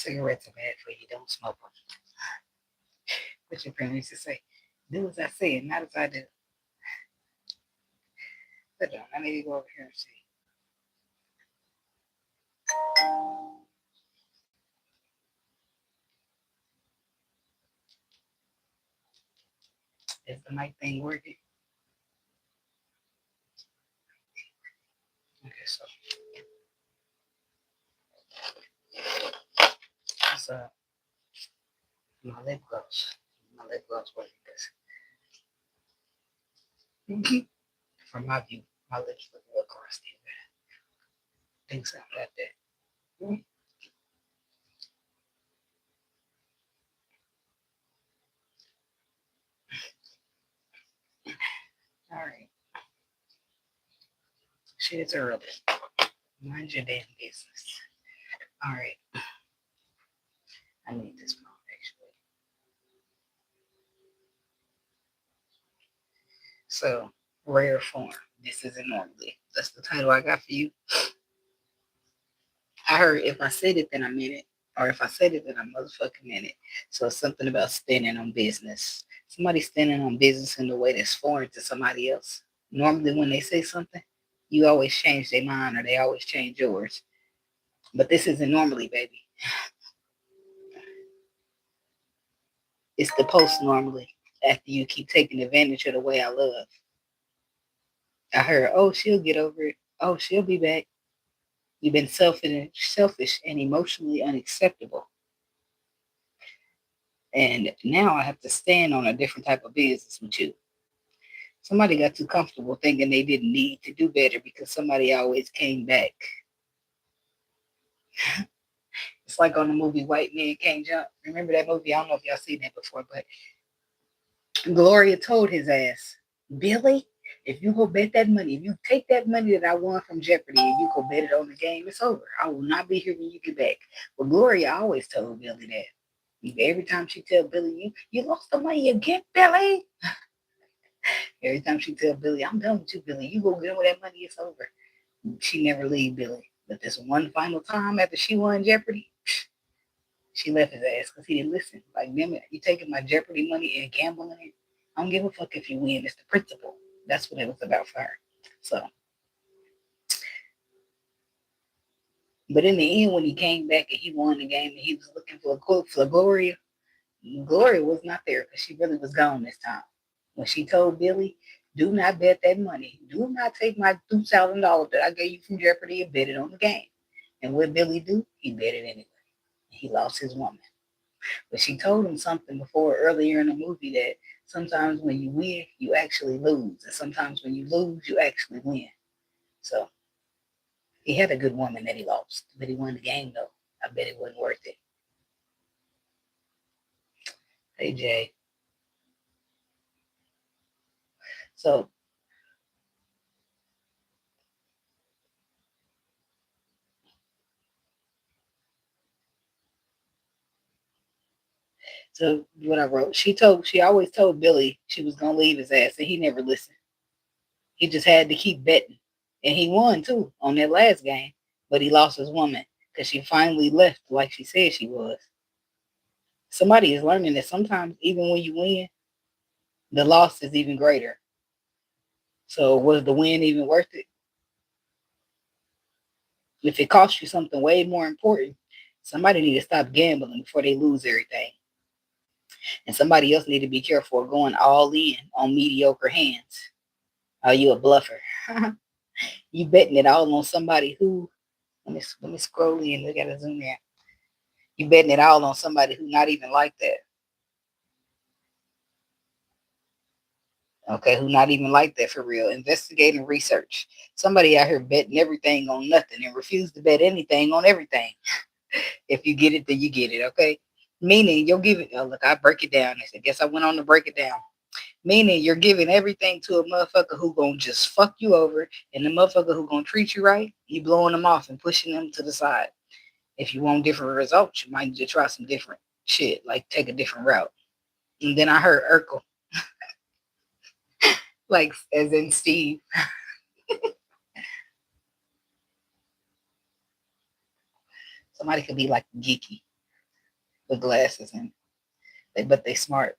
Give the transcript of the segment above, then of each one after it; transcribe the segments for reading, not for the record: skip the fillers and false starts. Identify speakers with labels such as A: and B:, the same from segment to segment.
A: Cigarettes are bad for you. Don't smoke them. What your parents used to say. Do as I say and not as I do. Sit down. I need to go over here and see. Is the mic thing working? Okay, so it's my lip gloss. My lip gloss working because from my view, my lips look a little crusty. I think something like that. All right. Shit, it's early. Mind your damn business. All right. I need this phone actually. So, rare form. This isn't normally. That's the title I got for you. I heard if I said it, then I meant it. Or if I said it, then I motherfucking meant it. So it's something about standing on business. Somebody standing on business in a way that's foreign to somebody else. Normally, when they say something, you always change their mind or they always change yours. But this isn't normally, baby. It's the post normally after you keep taking advantage of the way I love. I heard, oh, she'll get over it. Oh, she'll be back. You've been selfish and emotionally unacceptable. And now I have to stand on a different type of business with you. Somebody got too comfortable thinking they didn't need to do better because somebody always came back. It's like on the movie White Men Can't Jump. Remember that movie? I don't know if y'all seen that before, but Gloria told his ass, Billy, if you go bet that money, if you take that money that I won from Jeopardy and you go bet it on the game, it's over. I will not be here when you get back. Well, Gloria always told Billy that. Every time she tell Billy, you lost the money again, Billy. Every time she tell Billy, I'm done with you, Billy. You go get with that money, it's over. She never leave Billy. But this one final time after she won Jeopardy, she left his ass because he didn't listen. Like, damn it, you taking my Jeopardy money and gambling it? I don't give a fuck if you win. It's the principle. That's what it was about for her. So, but in the end, when he came back and he won the game and he was looking for a quote for Gloria, Gloria was not there because she really was gone this time. When she told Billy, do not bet that money. Do not take my $2,000 that I gave you from Jeopardy and bet it on the game. And what Billy do? He bet it anyway. He lost his woman. But she told him something before earlier in the movie that sometimes when you win, you actually lose. And sometimes when you lose, you actually win. So he had a good woman that he lost, but he won the game though. I bet it wasn't worth it. Hey Jay. So so what I wrote, she always told Billy she was gonna leave his ass and he never listened. He just had to keep betting. And he won too on that last game, but he lost his woman because she finally left like she said she was. Somebody is learning that sometimes even when you win, the loss is even greater. So was the win even worth it? If it costs you something way more important, somebody need to stop gambling before they lose everything. And somebody else need to be careful of going all in on mediocre hands. Are you a bluffer? You betting it all on somebody who let me scroll in. Look at a zoom in. You betting it all on somebody who not even like that. Okay, who not even like that for real. Investigating research. Somebody out here betting everything on nothing and refuse to bet anything on everything. If you get it, then you get it, okay? Meaning you'll give it, oh, look, I break it down. I guess I went on to break it down. Meaning you're giving everything to a motherfucker who gonna just fuck you over, and the motherfucker who gonna treat you right, you blowing them off and pushing them to the side. If you want different results, you might need to try some different shit, like take a different route. And then I heard Urkel, like as in Steve. Somebody could be like geeky. with glasses and but they smart.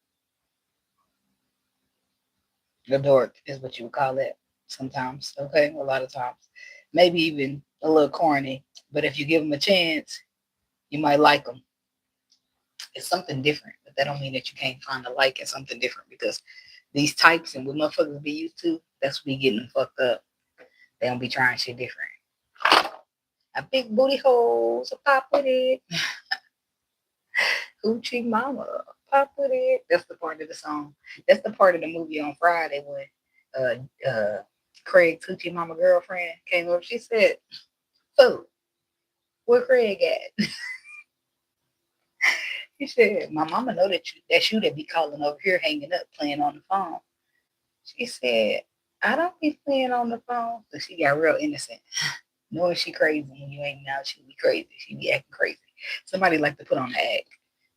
A: The dork is what you would call it sometimes. Okay, a lot of times, maybe even a little corny. But if you give them a chance, you might like them. It's something different, but that don't mean that you can't find a like in something different because these types and what motherfuckers be used to, that's what be getting them fucked up. They don't be trying shit different. A big booty holes, a pop with it. Hoochie mama, pop with it. That's the part of the song. That's the part of the movie on Friday when Craig's Hoochie mama girlfriend came up. She said, "Fool, where Craig at?" He said, "My mama know that's you that be calling over here, hanging up, playing on the phone." She said, "I don't be playing on the phone." So she got real innocent. Knowing she crazy when you ain't now, she be crazy. She be acting crazy. Somebody like to put on the act.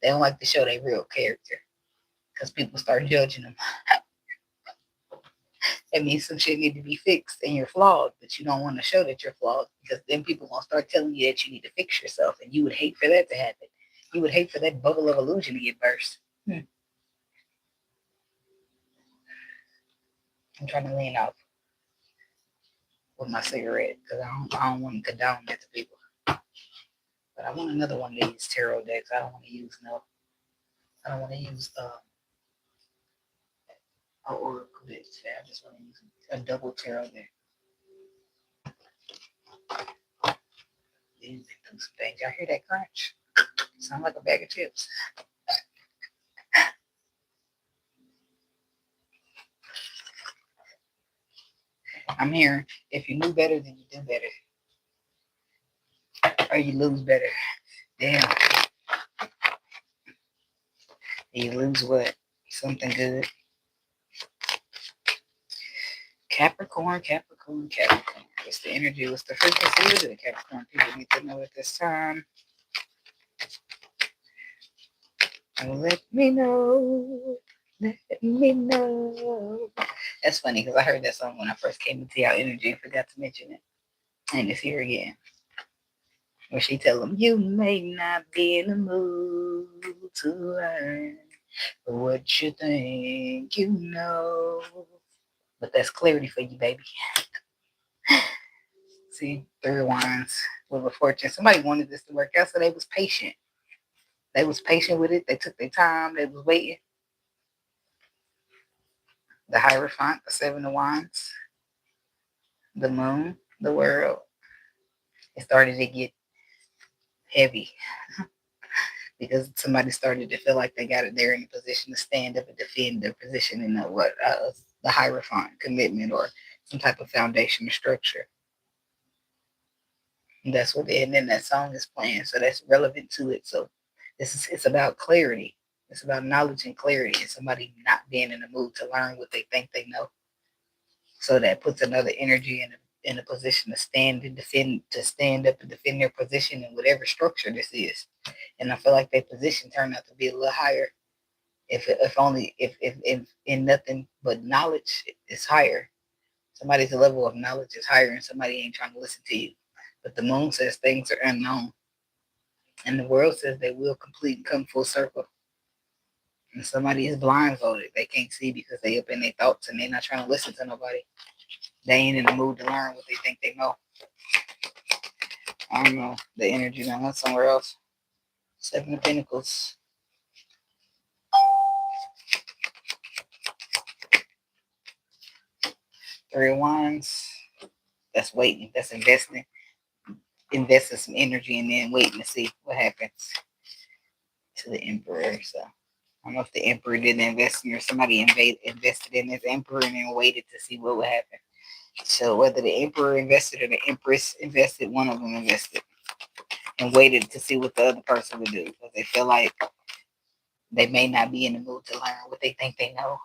A: They don't like to show their real character because people start judging them. That means some shit need to be fixed and you're flawed, but you don't want to show that you're flawed because then people gonna start telling you that you need to fix yourself, and you would hate for that to happen. You would hate for that bubble of illusion to get burst. I'm trying to lean out with my cigarette because I don't want to condone that to people. But I want another one of these tarot decks. I don't want to use I don't want to use an oracle deck today. I just want to use a double tarot deck. These do some things. Y'all hear that crunch? Sound like a bag of chips. I'm hearing if you knew better, then you do better. Or you lose better. Damn. You lose what? Something good. Capricorn. What's the energy? What's the frequency? What do the Capricorn people need to know at this time? And let me know. Let me know. That's funny because I heard that song when I first came into y'all energy and forgot to mention it. And it's here again. Where she tell them, you may not be in the mood to learn what you think you know. But that's clarity for you, baby. See, 3 of Wands with a fortune. Somebody wanted this to work out, so they was patient. They was patient with it. They took their time. They was waiting. The Hierophant, the 7 of Wands, the moon, the world. It started to get heavy because somebody started to feel like they got it there in a position to stand up and defend their position in the Hierophant commitment or some type of foundation or structure. And that's what and then that song is playing, so that's relevant to it. So it's about clarity. It's about knowledge and clarity, and somebody not being in the mood to learn what they think they know. So that puts another energy in a position to stand and defend, to stand up and defend their position in whatever structure this is. And I feel like their position turned out to be a little higher. If in nothing but knowledge is higher. Somebody's level of knowledge is higher, and somebody ain't trying to listen to you. But the moon says things are unknown, and the world says they will complete and come full circle. And somebody is blindfolded; they can't see because they up in their thoughts and they're not trying to listen to nobody. They ain't in the mood to learn what they think they know. I don't know. The energy done went somewhere else. 7 of Pentacles. 3 of Wands. That's waiting. That's investing. Investing some energy and then waiting to see what happens to the Emperor. So I don't know if the Emperor didn't invest in or somebody invested in this Emperor and then waited to see what would happen. So whether the Emperor invested or the Empress invested, one of them invested and waited to see what the other person would do because they feel like they may not be in the mood to learn what they think they know.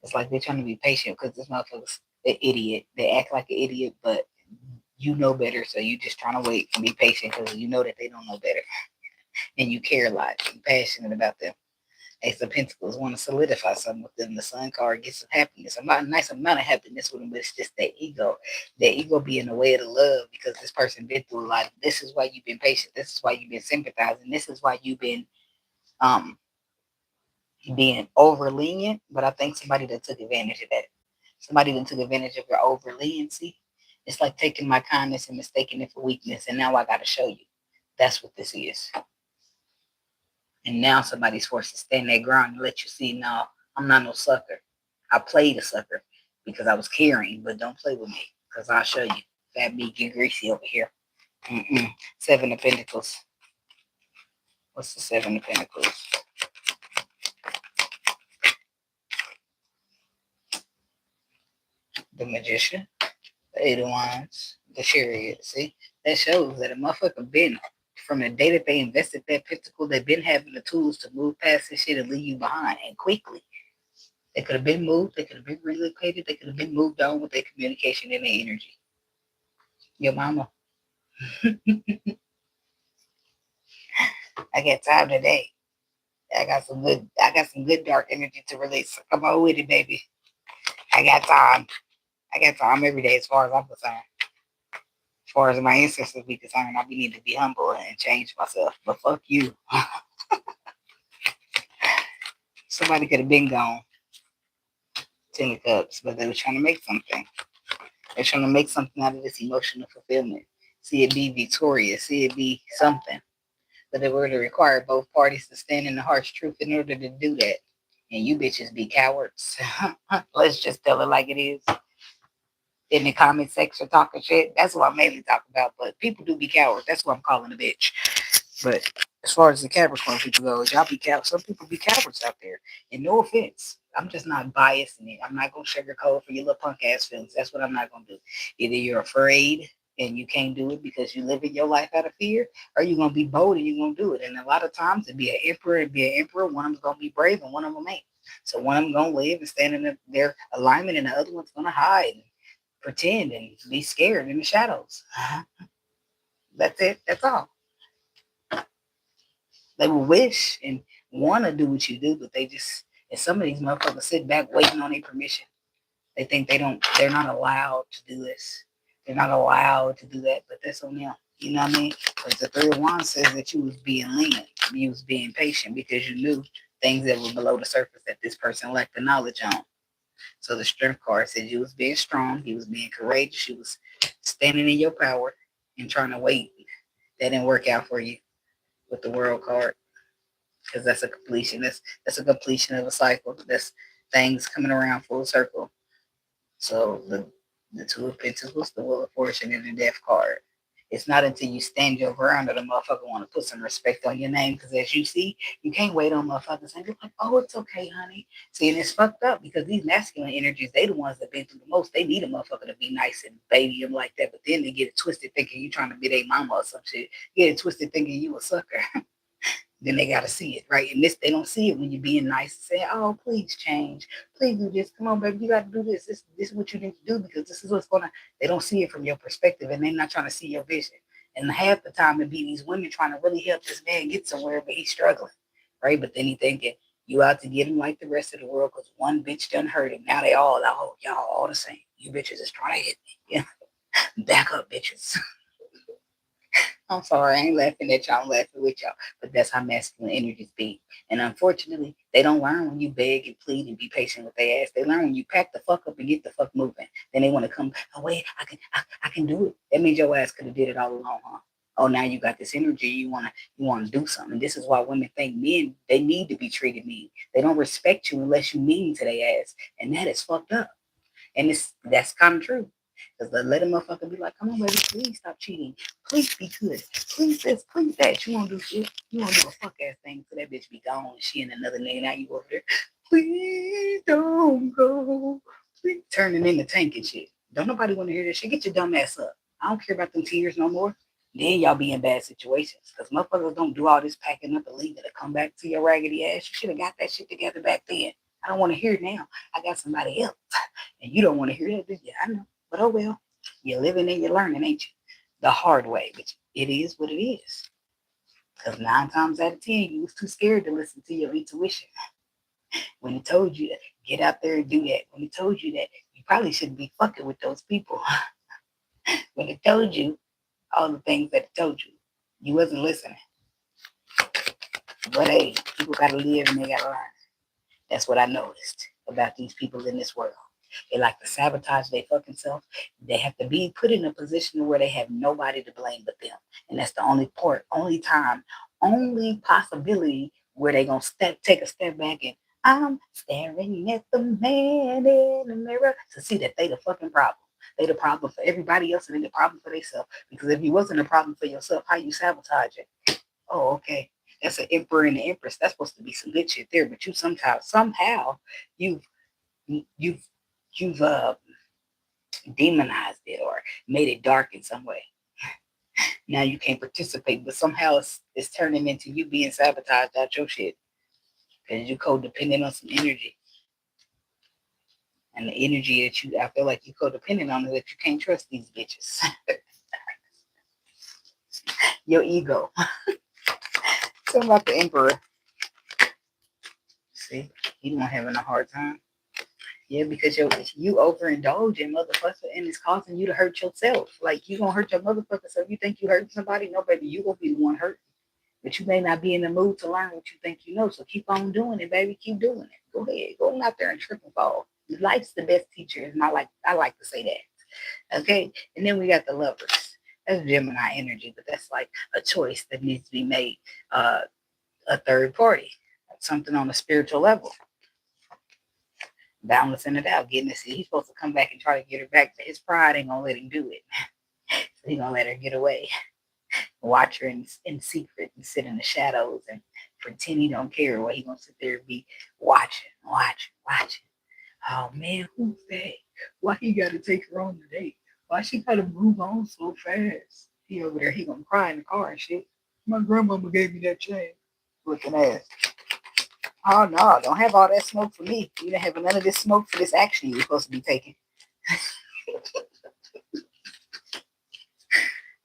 A: It's like they're trying to be patient because this motherfucker's an idiot. They act like an idiot, but you know better, so you just trying to wait and be patient because you know that they don't know better. And you care a lot. You're passionate about them. Ace of Pentacles want to solidify something with them. The Sun card gets some happiness, a nice amount of happiness with them, but it's just that ego. That ego be in the way of the love because this person been through a lot. This is why you've been patient. This is why you've been sympathizing. This is why you've been being over lenient, but I think somebody that took advantage of that. Somebody that took advantage of your over leniency. It's like taking my kindness and mistaking it for weakness, and now I got to show you. That's what this is. And now somebody's forced to stand their ground and let you see, no, I'm not no sucker. I played a sucker because I was caring, but don't play with me because I'll show you. Fat meat get greasy over here. Seven of Pentacles. What's the Seven of Pentacles? The Magician, the Eight of Wands, the Chariot. See, that shows that a motherfucker been from the day that they invested that pentacle, they've been having the tools to move past this shit and leave you behind and quickly. They could have been moved, they could have been relocated, they could have been moved on with their communication and their energy. Your mama. I got time today. I got some good dark energy to release. Come on with it, baby. I got time. I got time every day as far as I'm concerned. As far as my ancestors be concerned, I need to be humble and change myself. But fuck you. Somebody could have been gone. 10 of Cups, but they were trying to make something. They're trying to make something out of this emotional fulfillment. See it be victorious. See it be something. But it would require both parties to stand in the harsh truth in order to do that. And you bitches be cowards. Let's just tell it like it is. In the comment section talking shit. That's what I mainly talk about. But people do be cowards. That's what I'm calling a bitch. But as far as the Capricorn people go, y'all be cowards. Some people be cowards out there. And no offense. I'm just not biased in it. I'm not going to sugarcoat for your little punk ass feelings. That's what I'm not going to do. Either you're afraid and you can't do it because you live in your life out of fear, or you're going to be bold and you're going to do it. And a lot of times it'd be an emperor. One of them's going to be brave and one of them ain't. So one of them going to live and stand in their alignment and the other one's going to hide and pretend and be scared in the shadows. That's it. That's all. They will wish and want to do what you do, but they just, and some of these motherfuckers sit back waiting on their permission. They think they're not allowed to do this. They're not allowed to do that, but that's on them. You know what I mean? Because the Three of Wands says that you was being lenient. You was being patient because you knew things that were below the surface that this person lacked the knowledge on. So the Strength card says you was being strong. You was being courageous. You was standing in your power and trying to wait. That didn't work out for you with the World card. Because that's a completion. That's a completion of a cycle. That's things coming around full circle. So the Two of Pentacles, the Wheel of Fortune, and the Death card. It's not until you stand your ground that a motherfucker want to put some respect on your name. Because as you see, you can't wait on motherfuckers and be like, oh, it's okay, honey. See, and it's fucked up because these masculine energies, they the ones that been through the most. They need a motherfucker to be nice and baby them like that. But then they get it twisted thinking you trying to be their mama or some shit. Get it twisted thinking you a sucker. Then they got to see it, right? And this, they don't see it when you're being nice and saying, oh, please change. Please do this. Come on, baby, you got to do this. This is what you need to do because this is what's going to, they don't see it from your perspective and they're not trying to see your vision. And half the time it be these women trying to really help this man get somewhere, but he's struggling, right? But then he thinking, you out to get him like the rest of the world because one bitch done hurt him. Now they all, oh, y'all all the same. You bitches is trying to hit me. Yeah. Back up, bitches. I'm sorry, I ain't laughing at y'all, I'm laughing with y'all. But that's how masculine energies be. And unfortunately, they don't learn when you beg and plead and be patient with their ass. They learn when you pack the fuck up and get the fuck moving. Then they want to come, oh wait, I can do it. That means your ass could have did it all along, huh? Oh, now you got this energy, you wanna do something. And this is why women think men, they need to be treated mean. They don't respect you unless you mean to their ass. And that is fucked up. And that's kind of true. Because let a motherfucker be like, come on, baby, please stop cheating. Please be good. Please this, please that. You won't do shit. You won't do a fuck ass thing so that bitch be gone and she and another nigga. Now you over there. Please don't go. Please turning in the tank and shit. Don't nobody want to hear this shit. Get your dumb ass up. I don't care about them tears no more. Then y'all be in bad situations. Because motherfuckers don't do all this packing up and leaving to come back to your raggedy ass. You should have got that shit together back then. I don't want to hear it now. I got somebody else. And you don't want to hear that, do you? I know. But oh well. You're living and you're learning, ain't you? The hard way. But it is what it is. Because 9 times out of 10, you was too scared to listen to your intuition. When it told you to get out there and do that. When it told you that you probably shouldn't be fucking with those people. When it told you all the things that it told you, you wasn't listening. But hey, people gotta live and they gotta learn. That's what I noticed about these people in this world. They like to sabotage their fucking self. They have to be put in a position where they have nobody to blame but them. And that's the only part, only time, only possibility where they gonna take a step back and I'm staring at the man in the mirror to see that they the fucking problem. They the problem for everybody else and they the problem for themselves. Because if you wasn't a problem for yourself, how you sabotage it? Oh, okay. That's an emperor and an empress. That's supposed to be some good shit there. But you somehow you've you've you've demonized it or made it dark in some way. Now you can't participate, but somehow it's turning into you being sabotaged out your shit because you codependent on some energy. And the energy that I feel like you codependent on is that you can't trust these bitches. Your ego. Talking about the emperor. See, he's not having a hard time. Yeah, because you overindulging, motherfucker, and it's causing you to hurt yourself. Like you gonna hurt your motherfucker. So if you think you hurt somebody, no, baby, you gonna be the one hurt. But you may not be in the mood to learn what you think you know. So keep on doing it, baby. Keep doing it. Go ahead. Go out there and trip and fall. Life's the best teacher, and I like to say that. Okay. And then we got the lovers. That's Gemini energy, but that's like a choice that needs to be made. A third party, something on a spiritual level, balancing it out, getting to see he's supposed to come back and try to get her back, but his pride ain't gonna let him do it. So he's gonna let her get away, watch her in secret and sit in the shadows and pretend he don't care. What he gonna sit there and be watching. Oh man, who's that? Why he gotta take her on the date? Why she gotta move on so fast? He over there, he gonna cry in the car and shit. My grandmama gave me that chain. Looking ass. Oh no, don't have all that smoke for me. You don't have none of this smoke for this action you're supposed to be taking.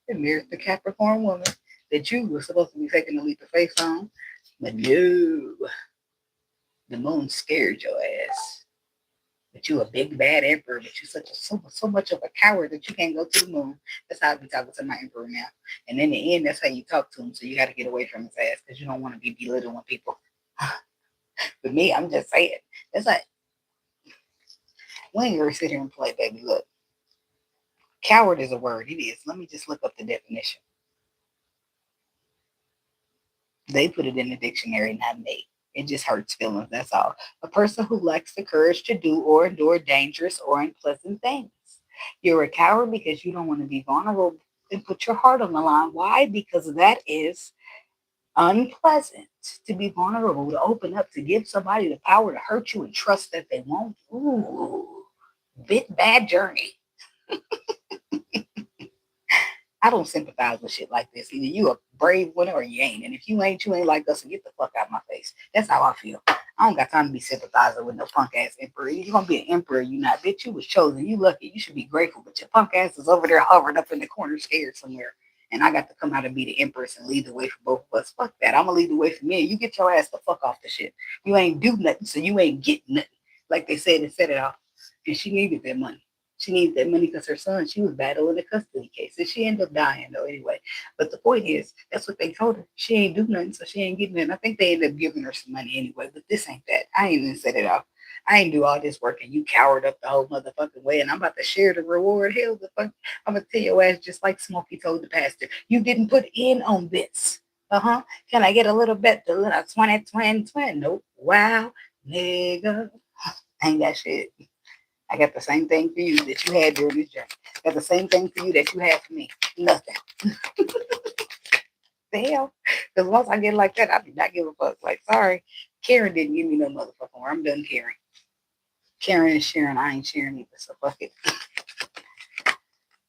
A: And there's the Capricorn woman that you were supposed to be taking a leap of faith on. But no, the moon scared your ass. But you a big bad emperor, but you so much of a coward that you can't go to the moon. That's how I be talking to my emperor now. And in the end, that's how you talk to him. So you got to get away from his ass because you don't want to be belittling people. But me, I'm just saying. It's like, we ain't gonna sit here and play, baby. Look, coward is a word. It is. Let me just look up the definition. They put it in the dictionary, not me. It just hurts feelings, that's all. A person who lacks the courage to do or endure dangerous or unpleasant things. You're a coward because you don't want to be vulnerable and put your heart on the line. Why? Because that is unpleasant to be vulnerable, to open up, to give somebody the power to hurt you and trust that they won't. Ooh, bad journey. I don't sympathize with shit like this. Either you a brave winner or you ain't. And if you ain't like us, and get the fuck out of my face. That's how I feel. I don't got time to be sympathizing with no punk ass emperor. You're gonna be an emperor, you not. Bitch, you was chosen. You lucky. You should be grateful. But your punk ass is over there hovering up in the corner, scared somewhere. And I got to come out and be the empress and lead the way for both of us. Fuck that. I'm gonna lead the way for me. You get your ass the fuck off the shit. You ain't do nothing, so you ain't get nothing. Like they said and said it off. And she needed that money. She needed that money because her son, she was battling a custody case. And she ended up dying, though, anyway. But the point is, that's what they told her. She ain't do nothing, so she ain't getting nothing. I think they ended up giving her some money anyway, but this ain't that. I ain't even set it off. I ain't do all this work, and you cowered up the whole motherfucking way, and I'm about to share the reward. Hell, the fuck, I'm going to tell your ass just like Smokey told the pastor. You didn't put in on this. Can I get a little bit? A little twin? Nope. Wow, nigga. I ain't got shit. I got the same thing for you that you had during this journey. I got the same thing for you that you had for me. Nothing. The hell? Because once I get like that, I do not give a fuck. Like, sorry, Karen didn't give me no motherfucking word. I'm done caring. Karen is sharing. I ain't sharing either. So fuck it.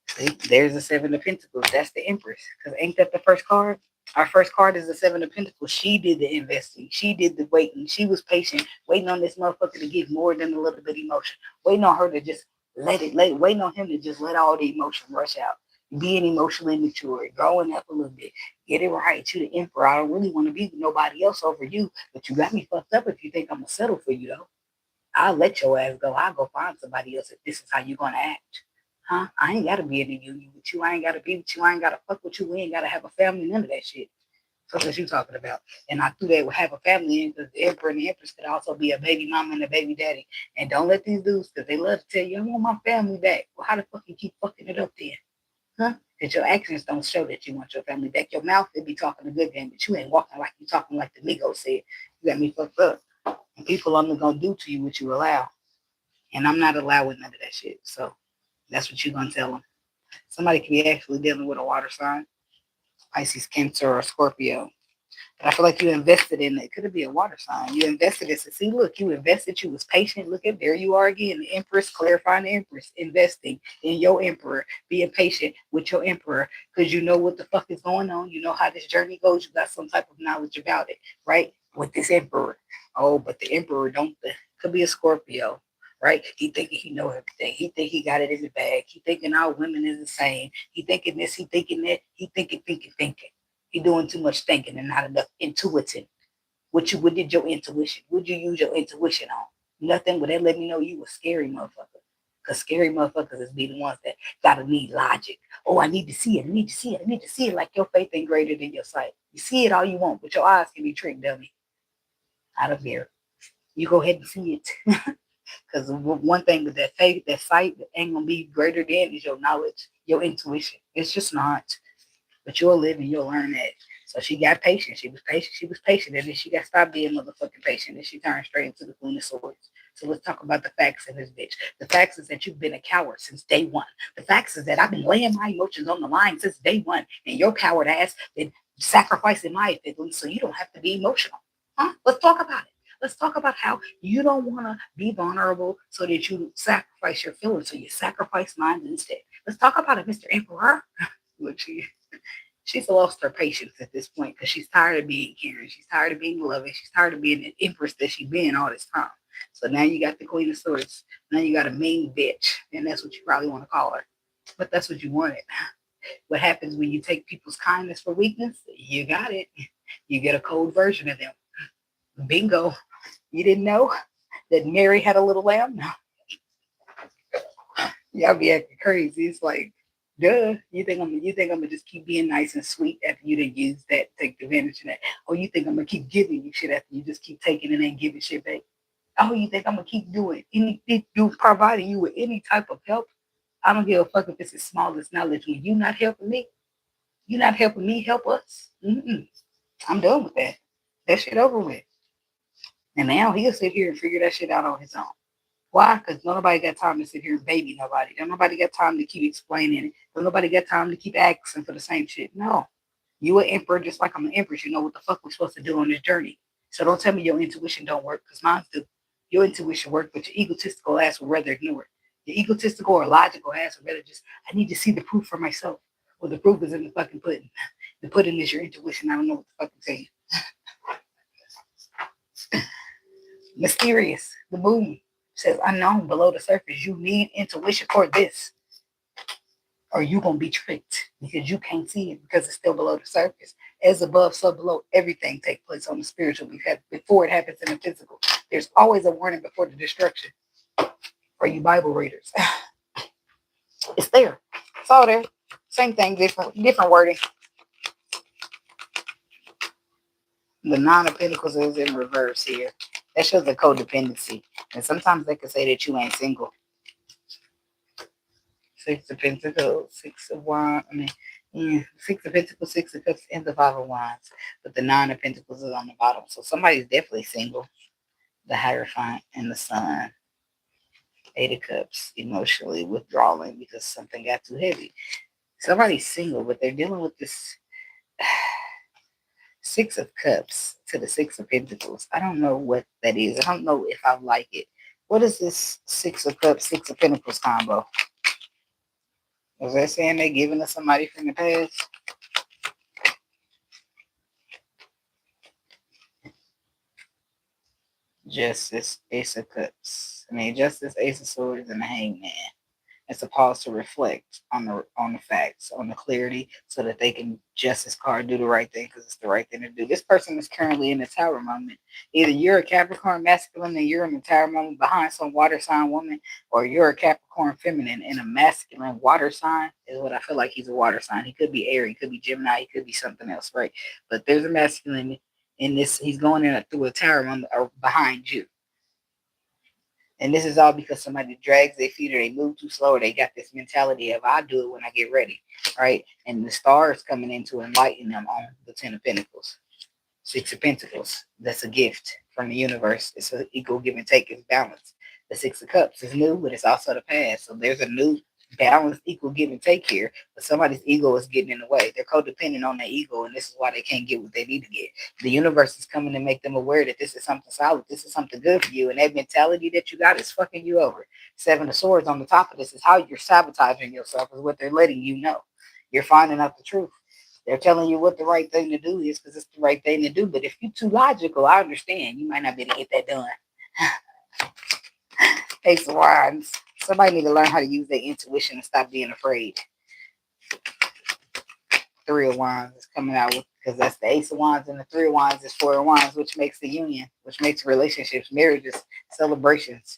A: See, there's the Seven of Pentacles. That's the Empress. Because ain't that the first card? Our first card is the Seven of Pentacles. She did the investing. She did the waiting. She was patient, waiting on this motherfucker to give more than a little bit of emotion. Waiting on her to just waiting on him to just let all the emotion rush out. Being emotionally mature, growing up a little bit. Get it right. You the emperor. I don't really want to be with nobody else over you, but you got me fucked up if you think I'm going to settle for you, though. I'll let your ass go. I'll go find somebody else if this is how you're going to act. Huh? I ain't got to be in a union with you. I ain't got to be with you. I ain't got to fuck with you. We ain't got to have a family. None of that shit. So that's what you talking about. And I threw that would have a family in because the emperor and the empress could also be a baby mama and a baby daddy. And don't let these dudes, because they love to tell you, I want my family back. Well, how the fuck you keep fucking it up then? Huh? Because your actions don't show that you want your family back. Your mouth could be talking a good game, but you ain't walking like you talking like the Migos said. You got me fucked up. And people only gonna do to you what you allow. And I'm not allowing none of that shit. So that's what you're gonna tell them. Somebody could be actually dealing with a water sign, Pisces, Cancer, or Scorpio. But I feel like you invested in it. Could it be a water sign? You invested in it. See, look, you invested. You was patient. Look at there you are again. The Empress, clarifying the Empress, investing in your Emperor, being patient with your Emperor because you know what the fuck is going on. You know how this journey goes. You got some type of knowledge about it, right? With this Emperor. Oh, but the Emperor don't. Could be a Scorpio. Right? He thinking he know everything. He think he got it in the bag. He thinking all women is the same. He thinking this. He thinking that. He thinking. You're doing too much thinking and not enough intuiting. What did your intuition? Would you use your intuition on? Nothing. Would that let me know you a scary motherfucker? Because scary motherfuckers is be the ones that gotta need logic. Oh, I need to see it. I need to see it. I need to see it. Like your faith ain't greater than your sight. You see it all you want, but your eyes can be tricked, dummy. Out of here. You go ahead and see it. Because one thing with that faith, that sight, that ain't gonna be greater than is your knowledge, your intuition. It's just not. But you'll live and you'll learn that. So she got patient. She was patient. She was patient. And then she got stopped being motherfucking patient. And she turned straight into the Queen of Swords. So let's talk about the facts in this bitch. The facts is that you've been a coward since day one. The facts is that I've been laying my emotions on the line since day one. And your coward ass been sacrificing my feelings so you don't have to be emotional. Huh? Let's talk about it. Let's talk about how you don't want to be vulnerable so that you sacrifice your feelings. So you sacrifice mine instead. Let's talk about it, Mr. Emperor. Look, she's lost her patience at this point because she's tired of being caring. She's tired of being loving. She's tired of being an empress that she's been all this time. So now you got the Queen of Swords. Now you got a mean bitch. And that's what you probably want to call her. But that's what you wanted. What happens when you take people's kindness for weakness? You got it. You get a cold version of them. Bingo. You didn't know that Mary had a little lamb? Y'all be acting crazy. It's like, duh. You think I'm gonna just keep being nice and sweet after you didn't use that, take advantage of that? Oh, you think I'm gonna keep giving you shit after you just keep taking and ain't giving shit back? Oh, you think I'm gonna keep doing anything, providing you with any type of help? I don't give a fuck if it's as small as knowledge. When you not helping me, you not helping me help us. I'm done with that. That shit over with. And now he'll sit here and figure that shit out on his own. Why? Because nobody got time to sit here and baby nobody. Don't nobody got time to keep explaining it. Don't nobody got time to keep asking for the same shit. No. You an emperor just like I'm an empress. You know what the fuck we're supposed to do on this journey. So don't tell me your intuition don't work, because mine do. Your intuition work, but your egotistical ass would rather ignore it. Your egotistical or logical ass would rather just, I need to see the proof for myself. Well, the proof is in the fucking pudding. The pudding is your intuition. I don't know what the fuck to tell you. Mysterious. The moon says unknown below the surface. You need intuition for this, or you gonna be tricked because you can't see it because it's still below the surface. As above, so below. Everything takes place on the spiritual before it happens in the physical. There's always a warning before the destruction. For you Bible readers, it's there. It's all there. Same thing, different wording. The Nine of Pentacles is in reverse here. That shows the codependency, and sometimes they can say that you ain't single. Six of Pentacles, Six of Wands. Six of Pentacles, Six of Cups, and the Five of Wands. But the Nine of Pentacles is on the bottom. So somebody's definitely single. The Hierophant and the Sun. Eight of Cups, emotionally withdrawing because something got too heavy. Somebody's single, but they're dealing with this Six of Cups to the Six of Pentacles. I don't know what that is. I don't know if I like it. What is this Six of Cups, Six of Pentacles combo? Is that saying they're giving us somebody from the past? Justice, Ace of Cups. Justice, Ace of Swords, and the Hangman. It's a pause to reflect on the facts, on the clarity, so that they can just as card do the right thing because it's the right thing to do. This person is currently in the tower moment. Either you're a Capricorn masculine and you're in the tower moment behind some water sign woman, or you're a Capricorn feminine in a masculine water sign. Is what I feel like. He's a water sign. He could be Aries, he could be Gemini, he could be something else, right? But there's a masculine in this. He's going in through a tower moment or behind you. And this is all because somebody drags their feet or they move too slow or they got this mentality of I'll do it when I get ready, right? And the stars coming in to enlighten them on the Ten of Pentacles. Six of Pentacles. That's a gift from the universe. It's an equal give and take. It's balance. The Six of Cups is new, but it's also the past. So there's a new balanced equal give and take here. But somebody's ego is getting in the way. They're codependent on their ego, and this is why they can't get what they need to get. The universe is coming to make them aware that this is something solid. This is something good for you. And that mentality that you got is fucking you over. Seven of Swords on the top of this is how you're sabotaging yourself, is what they're letting you know. You're finding out the truth. They're telling you what the right thing to do is because it's the right thing to do. But if you're too logical, I understand. You might not be able to get that done. Ace of Wands. Somebody need to learn how to use their intuition and stop being afraid. Three of Wands is coming out with, because that's the Ace of Wands, and the Three of Wands is Four of Wands, which makes the union, which makes relationships, marriages, celebrations,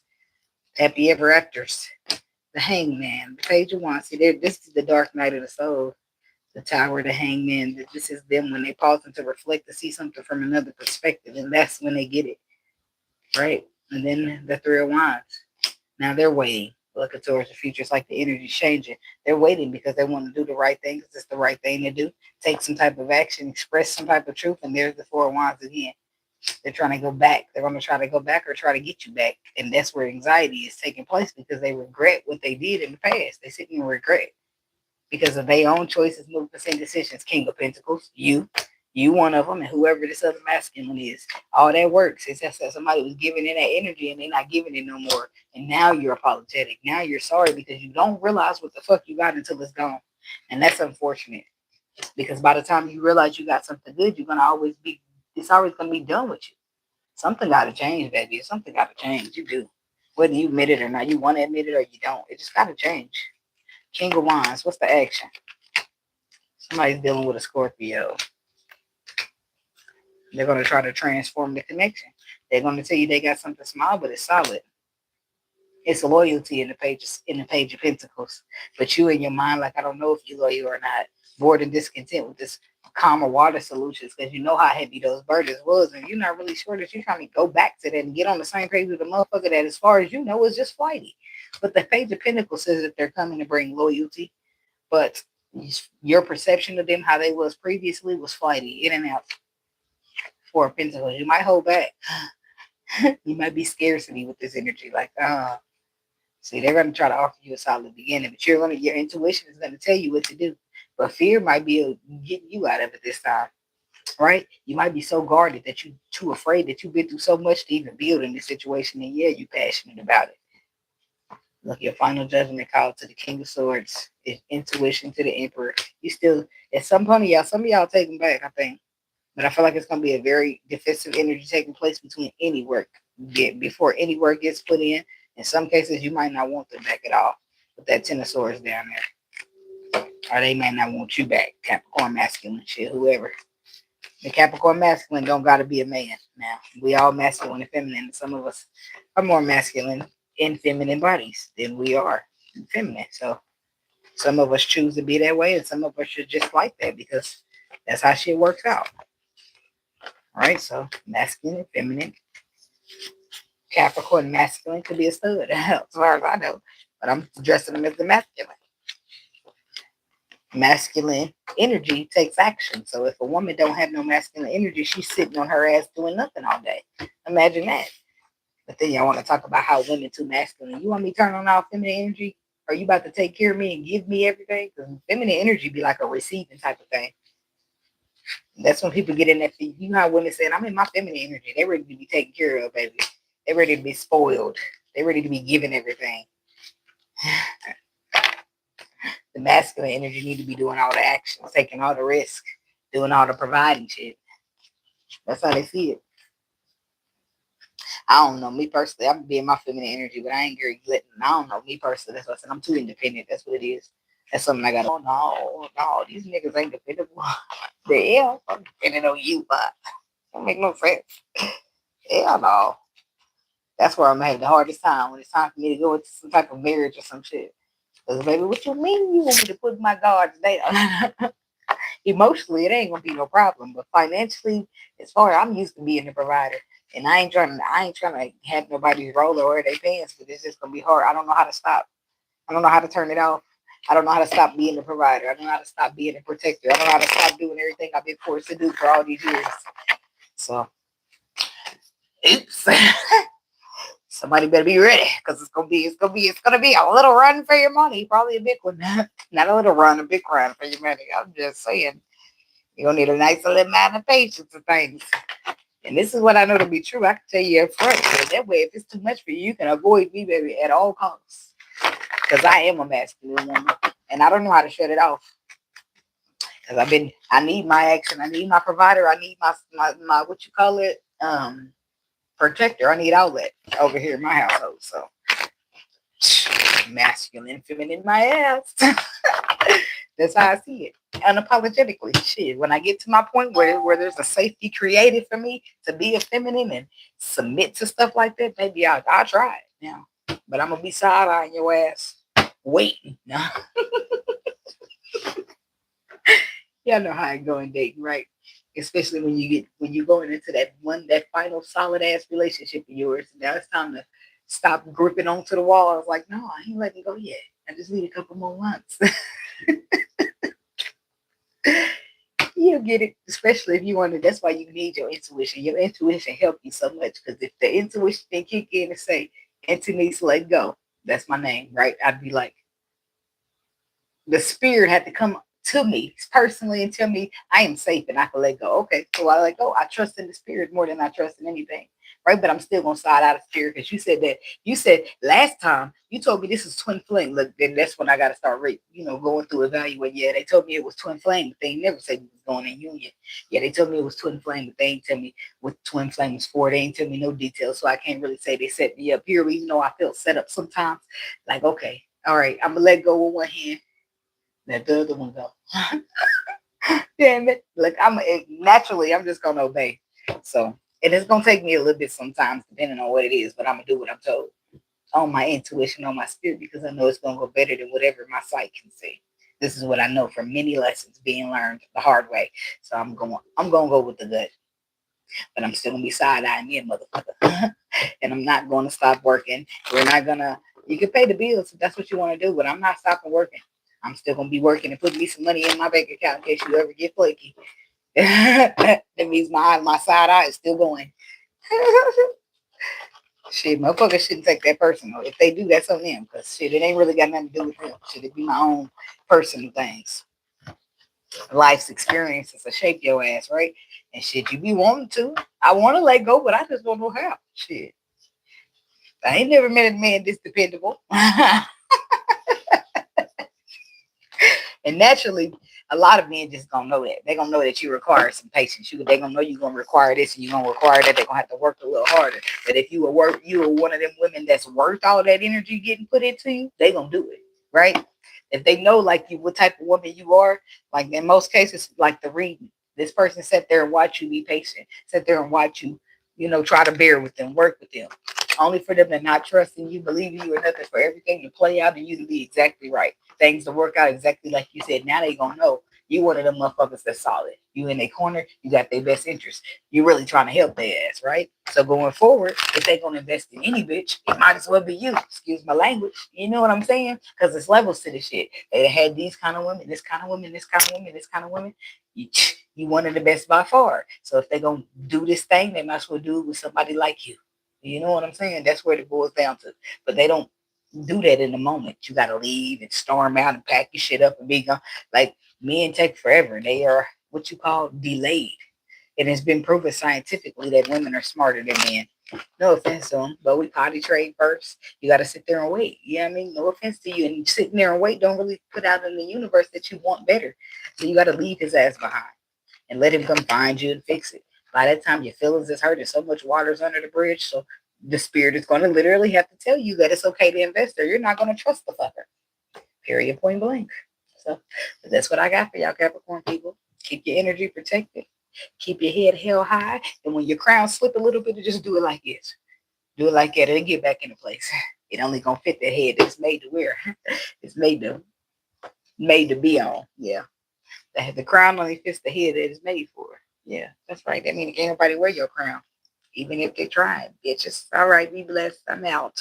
A: happy ever afters. The Hangman, the Page of Wands. See, this is the dark night of the soul. The Tower, the Hangman. This is them when they pause to reflect to see something from another perspective, and that's when they get it, right? And then the Three of Wands. Now they're waiting, looking towards the future. It's like the energy's changing. They're waiting because they want to do the right thing because it's the right thing to do. Take some type of action, express some type of truth, and there's the Four of Wands again. They're trying to go back. They're going to try to go back or try to get you back, and that's where anxiety is taking place because they regret what they did in the past. They sit and regret because of their own choices, movements, and decisions. King of Pentacles, you one of them, and whoever this other masculine is. All that works. It's just that somebody was giving in that energy and they're not giving it no more. And now you're apologetic. Now you're sorry because you don't realize what the fuck you got until it's gone. And that's unfortunate. Because by the time you realize you got something good, it's always going to be done with you. Something got to change, baby. Something got to change. You do. Whether you admit it or not, you want to admit it or you don't. It just got to change. King of Wands, what's the action? Somebody's dealing with a Scorpio. They're going to try to transform the connection. They're going to tell you they got something small, but it's solid. It's loyalty in the Page of Pentacles. But you in your mind, like, I don't know if you're loyal or not. Bored and discontent with this calmer water solutions because you know how heavy those burdens was, and you're not really sure that you're trying to go back to that and get on the same page with the motherfucker that, as far as you know, is just flighty. But the Page of Pentacles says that they're coming to bring loyalty, but your perception of them, how they was previously, was flighty, in and out. Four of Pentacles, you might hold back. You might be scarcity with this energy, like, see, they're going to try to offer you a solid beginning, but your intuition is going to tell you what to do. But fear might be getting you out of it this time, right? You might be so guarded that you're too afraid that you've been through so much to even build in this situation, and yeah, you're passionate about it. Look, your final judgment call to the King of Swords is intuition to the Emperor. You still, at some point, some of y'all take them back, I think. But I feel like it's going to be a very defensive energy taking place between any work. Before any work gets put in some cases, you might not want them back at all. With that Ten of Swords down there. Or they may not want you back. Capricorn masculine shit, whoever. The Capricorn masculine don't got to be a man now. We all masculine and feminine. Some of us are more masculine in feminine bodies than we are feminine. So some of us choose to be that way, and some of us should just like that because that's how shit works out. All right, so masculine and feminine. Capricorn masculine could be a stud, as far as I know, but I'm dressing them as the masculine. Masculine energy takes action. So if a woman don't have no masculine energy, she's sitting on her ass doing nothing all day. Imagine that. But then y'all want to talk about how women too masculine. You want me turning on all feminine energy? Are you about to take care of me and give me everything? Because feminine energy be like a receiving type of thing. That's when people get in that. You know how women say, I'm in my feminine energy. They're ready to be taken care of, baby. They're ready to be spoiled. They're ready to be given everything. The masculine energy need to be doing all the actions, taking all the risk, doing all the providing shit. That's how they see it. I don't know. Me personally, I'm being my feminine energy, but I ain't very letting. I don't know. Me personally, that's what I said. I'm too independent. That's what it is. That's something I got. Oh no, these niggas ain't dependable. The hell, I'm depending on you, but don't make no sense. Hell no. That's where I'm having the hardest time when it's time for me to go into some type of marriage or some shit. Because baby, what you mean you want me to put my guards down? Emotionally, it ain't gonna be no problem, but financially, as far as I'm used to being the provider, and I ain't trying to have nobody roll or wear their pants, but it's just gonna be hard. I don't know how to stop. I don't know how to turn it off. I don't know how to stop being the provider. I don't know how to stop being the protector. I don't know how to stop doing everything I've been forced to do for all these years. So, oops. Somebody better be ready because it's gonna be a little run for your money, probably a big one. Not a little run, a big run for your money. I'm just saying, you're gonna need a nice little amount of patience and things. And this is what I know to be true. I can tell you up front. So that way, if it's too much for you, you can avoid me, baby, at all costs. Because I am a masculine woman, and I don't know how to shut it off. Because I need my action. I need my provider. I need my what you call it, protector. I need outlet over here in my household. So masculine, feminine, my ass. That's how I see it. Unapologetically. Shit. When I get to my point where there's a safety created for me to be a feminine and submit to stuff like that, maybe I'll try it now. But I'm gonna be side-eyeing your ass waiting. Now. Y'all know how I go in dating, right? Especially when you going into that final solid ass relationship of yours. Now it's time to stop gripping onto the wall. I was like, no, I ain't letting go yet. I just need a couple more months. You get it, especially if you want to. That's why you need your intuition. Your intuition help you so much because if the intuition didn't kick in and say, Antoneice, let go, that's my name, right? I'd be like, the spirit had to come to me personally and tell me I am safe and I can let go. Okay, so I let go. I trust in the spirit more than I trust in anything, right? But I'm still gonna side out of spirit because you said that. You said last time you told me this is twin flame. Look, then that's when I got to start, going through evaluating. Yeah, they told me it was twin flame, but they never said it was going in union. Yeah, they told me it was twin flame, but they ain't tell me what twin flame was for. They ain't tell me no details, so I can't really say they set me up here. Even though I felt set up sometimes, like okay, all right, I'm gonna let go with one hand. Let the other one go. Damn it. Like naturally I'm just gonna obey. So and it's gonna take me a little bit sometimes, depending on what it is, but I'm gonna do what I'm told on my intuition, on my spirit, because I know it's gonna go better than whatever my sight can see. This is what I know from many lessons being learned the hard way. So I'm gonna go with the gut. But I'm still gonna be side eyeing me a motherfucker. And I'm not gonna stop working. We're not gonna you can pay the bills if that's what you want to do, but I'm not stopping working. I'm still gonna be working and putting me some money in my bank account in case you ever get flaky. That means my side eye is still going. Shit, motherfuckers shouldn't take that personal. If they do, that's on them. Because shit, it ain't really got nothing to do with them. Should it be my own personal things? Life's experiences will shape your ass, right? And shit, you be wanting to. I want to let go, but I just don't know how. Shit. I ain't never met a man this dependable. And naturally, a lot of men just gonna know that. They're gonna know that you require some patience. They're gonna know you're gonna require this and you're gonna require that. They're gonna have to work a little harder. But if you are one of them women that's worth all that energy getting put into you, they gonna do it, right? If they know like you what type of woman you are, like in most cases, like the reading. This person sat there and watch you be patient, sit there and watch you, try to bear with them, work with them. Only for them to not trust in you, believe in you, or nothing, for everything to play out and you to be exactly right. Things to work out exactly like you said. Now they gonna know you one of them motherfuckers that's solid. You in their corner, you got their best interest. You really trying to help their ass, right? So going forward, if they gonna invest in any bitch, it might as well be you. Excuse my language. You know what I'm saying? Because it's levels to this shit. They had these kind of women, this kind of women, this kind of women, this kind of women. You one of the best by far. So if they gonna do this thing, they might as well do it with somebody like you. You know what I'm saying? That's where it boils down to. But they don't do that in the moment. You got to leave and storm out and pack your shit up and be gone. Like men take forever. They are what you call delayed. And it's been proven scientifically that women are smarter than men. No offense to them, but we potty train first. You got to sit there and wait. You know what I mean? No offense to you. And sitting there and wait don't really put out in the universe that you want better. So you got to leave his ass behind and let him come find you and fix it. By that time, your feelings is hurt and so much water's under the bridge. So the spirit is going to literally have to tell you that it's okay to invest, or you're not going to trust the fucker. Period, point blank. So that's what I got for y'all Capricorn people. Keep your energy protected. Keep your head held high. And when your crown slip a little bit, just do it like this. Do it like that and get back into place. It only gonna fit the head it's made to wear. It's made to be on. Yeah. The crown only fits the head that it's made for. Yeah, that's right. That means can't nobody wear your crown. Even if they try, bitches. All right, be blessed. I'm out.